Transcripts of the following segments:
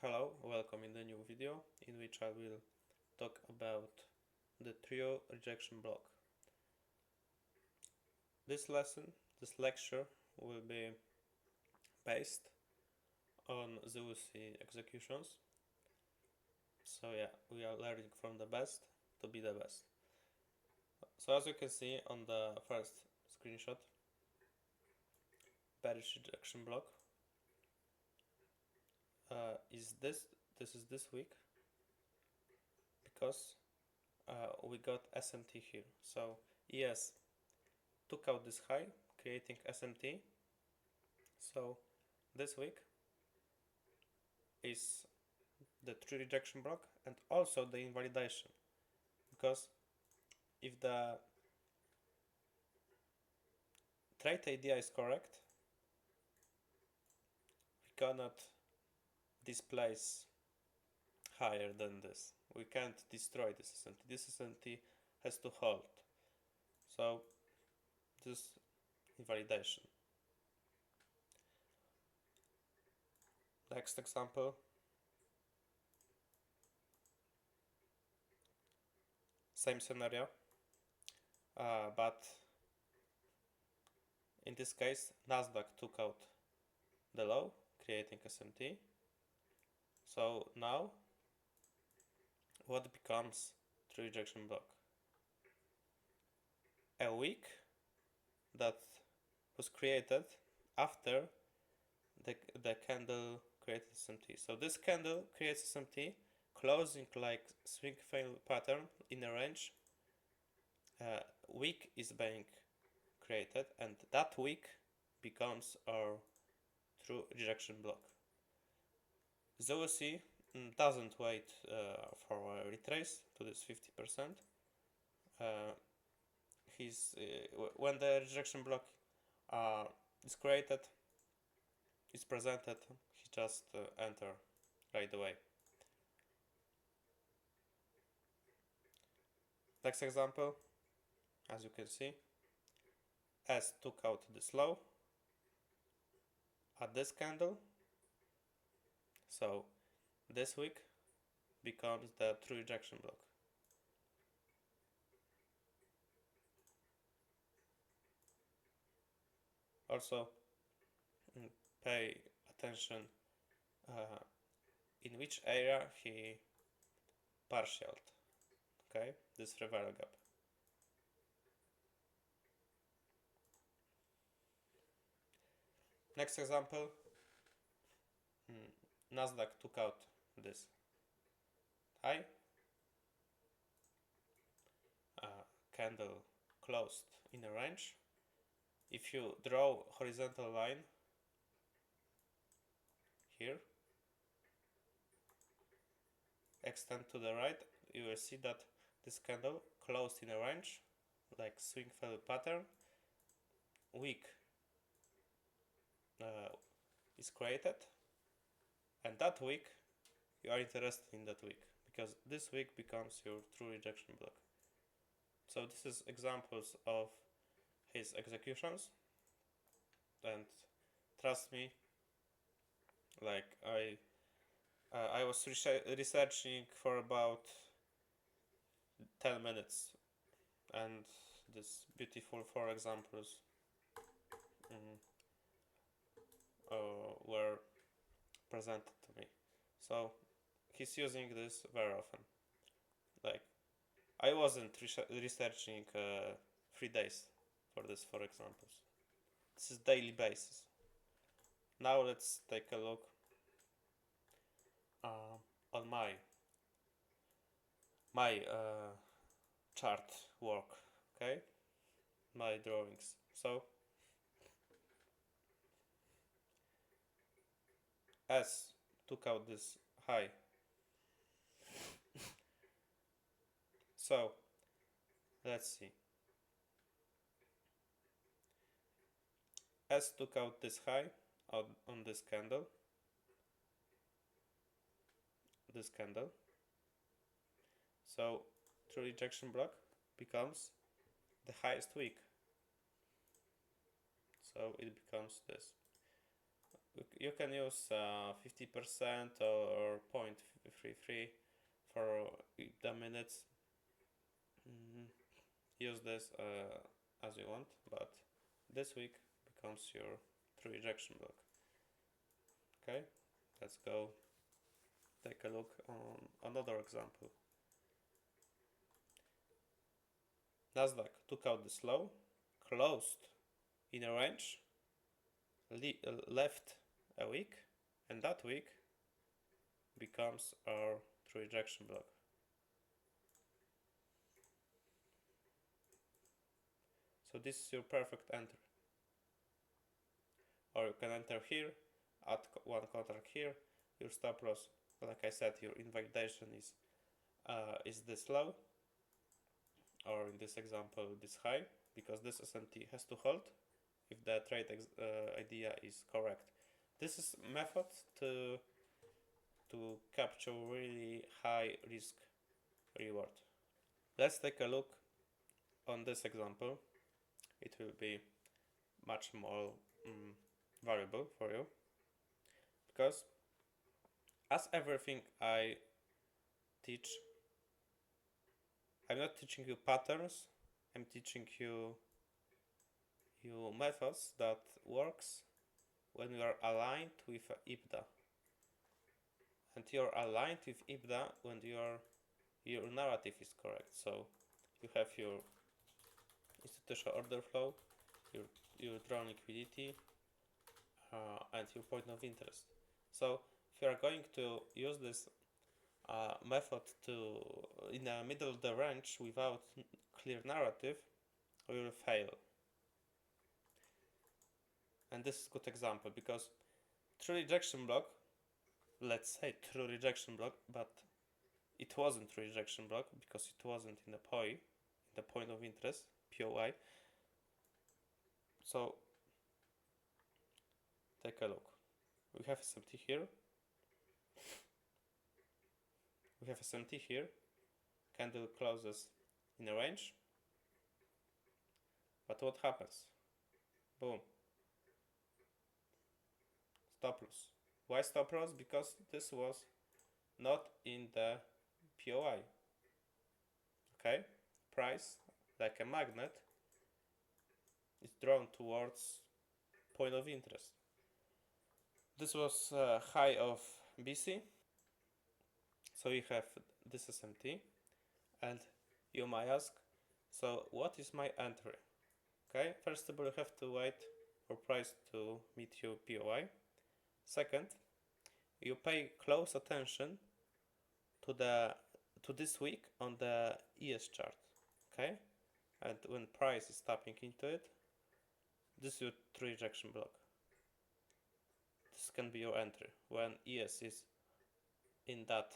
Hello, welcome in the new video in which I will talk about the trio rejection block. This lecture will be based on WSU executions. So yeah, we are learning from the best to be the best. So as you can see on the first screenshot, Paris rejection block is this is this week because we got SMT here. So ES took out this high, creating SMT. So this week is the true rejection block and also the invalidation, because if the trade idea is correct, we cannot displace higher than this. We can't destroy this SMT. This SMT has to hold. So this invalidation. Next example. Same scenario, but in this case Nasdaq took out the low, creating SMT. So now what becomes true rejection block? A wick that was created after the candle created SMT. So this candle creates SMT, closing like swing fail pattern in a range. Wick is being created, and that wick becomes our true rejection block. WSU doesn't wait for a retrace to this 50%. When the rejection block is created, is presented, he just enter right away. Next example, as you can see, S took out this low at this candle, so this wick becomes the true rejection block. Also, pay attention in which area he partialed, okay, this reversal gap. Next example, Nasdaq took out this high, candle closed in a range. If you draw horizontal line here, extend to the right, you will see that this candle closed in a range, like swing fail pattern. Wick is created, and that wick, you are interested in that wick because this wick becomes your true rejection block. So this is examples of his executions, and trust me, like I was researching for about 10 minutes, and this beautiful 4 examples were presented to me. So he's using this very often. Like I wasn't researching 3 days for this 4 examples. This is daily basis. Now let's take a look on my chart work, okay, my drawings. So S took out this high. So let's see. S took out this high on this candle. So true rejection block becomes the highest wick. So it becomes this. You can use 50% or 0.33 for the minutes. Use this as you want, but this week becomes your true rejection block. Okay, let's go take a look on another example. Nasdaq took out this low, closed in a range, left a week, and that week becomes our true rejection block. So this is your perfect entry. Or you can enter here, add one contract here, your stop loss, like I said, your invalidation is this low, or in this example this high, because this SMT has to hold if the trade idea is correct. This is method to capture really high risk reward. Let's take a look on this example. It will be much more valuable for you, because as everything I teach, I'm not teaching you patterns, I'm teaching you methods that works when you are aligned with IPDA. And you're aligned with IPDA when your narrative is correct. So you have your institutional order flow, your drawn liquidity, and your point of interest. So if you are going to use this method in the middle of the range without clear narrative, you will fail. And this is a good example, because true rejection block, let's say true rejection block, but it wasn't true rejection block because it wasn't in the POI, in the point of interest, POI. So take a look. We have SMT here. We have SMT here. Candle closes in a range. But what happens? Boom. Stop loss. Why stop loss? Because this was not in the POI. Okay? Price, like a magnet, is drawn towards point of interest. This was high of BC. So you have this SMT, and you might ask, so what is my entry? Okay, first of all, you have to wait for price to meet your POI. Second, you pay close attention to this week on the ES chart. Okay, and when price is tapping into it, this is your true rejection block. This can be your entry when ES is in that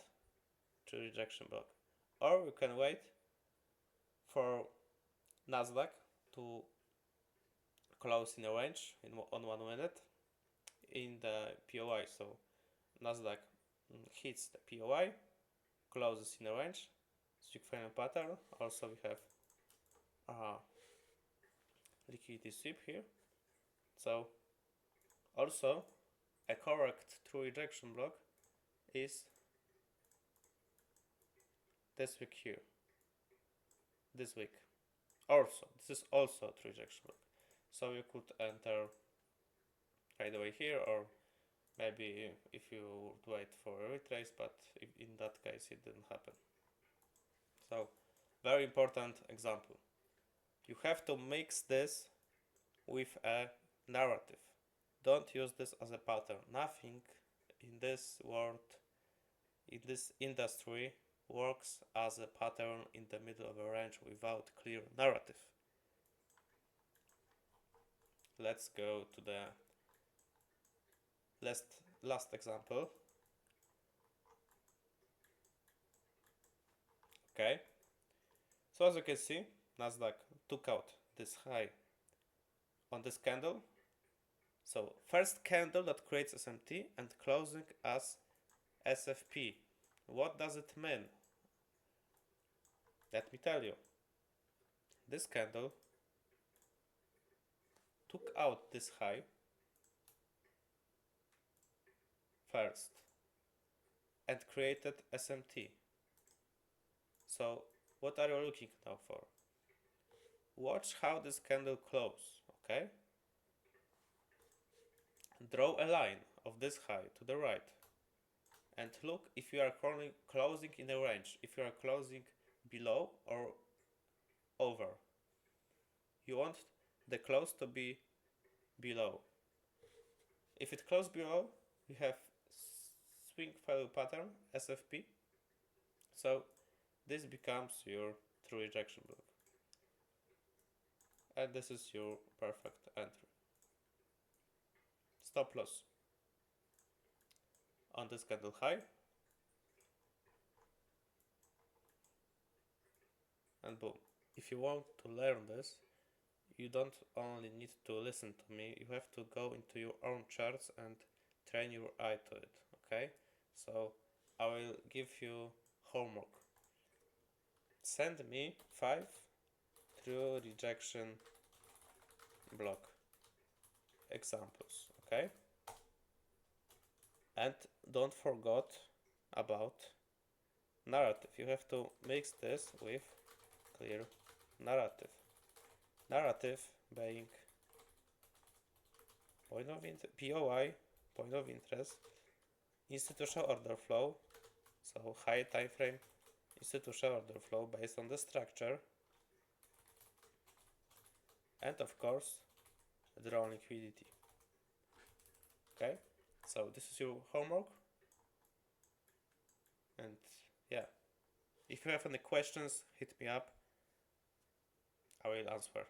true rejection block. Or you can wait for Nasdaq to close in a range on 1 minute in the POI. So Nasdaq hits the POI, closes in a range, stick final pattern. Also we have liquidity sweep here. So also a correct true rejection block is this week here, this week. Also, this is also a true rejection block. So you could enter right away here, or maybe if you would wait for a retrace, but in that case it didn't happen. So very important example. You have to mix this with a narrative. Don't use this as a pattern. Nothing in this world, in this industry, works as a pattern in the middle of a range without clear narrative. Let's go to the last example. Okay, so as you can see, Nasdaq took out this high on this candle. So first candle that creates SMT and closing as SFP. What does it mean? Let me tell you. This candle took out this high first and created SMT. So what are you looking now for? Watch how this candle closes, okay? Draw a line of this high to the right and look if you are closing in a range, if you are closing below or over. You want the close to be below. If it closes below, you have swing failure pattern, SFP. So this becomes your true rejection block. And this is your perfect entry. Stop loss on this candle high. And boom. If you want to learn this, you don't only need to listen to me, you have to go into your own charts and train your eye to it, okay? So I will give you homework. Send me 5 true rejection block examples, okay? And don't forget about narrative. You have to mix this with clear narrative. Narrative being POI, point of interest, institutional order flow, so high time frame institutional order flow based on the structure, and of course draw liquidity. Okay, so this is your homework, and yeah, if you have any questions, hit me up, I will answer.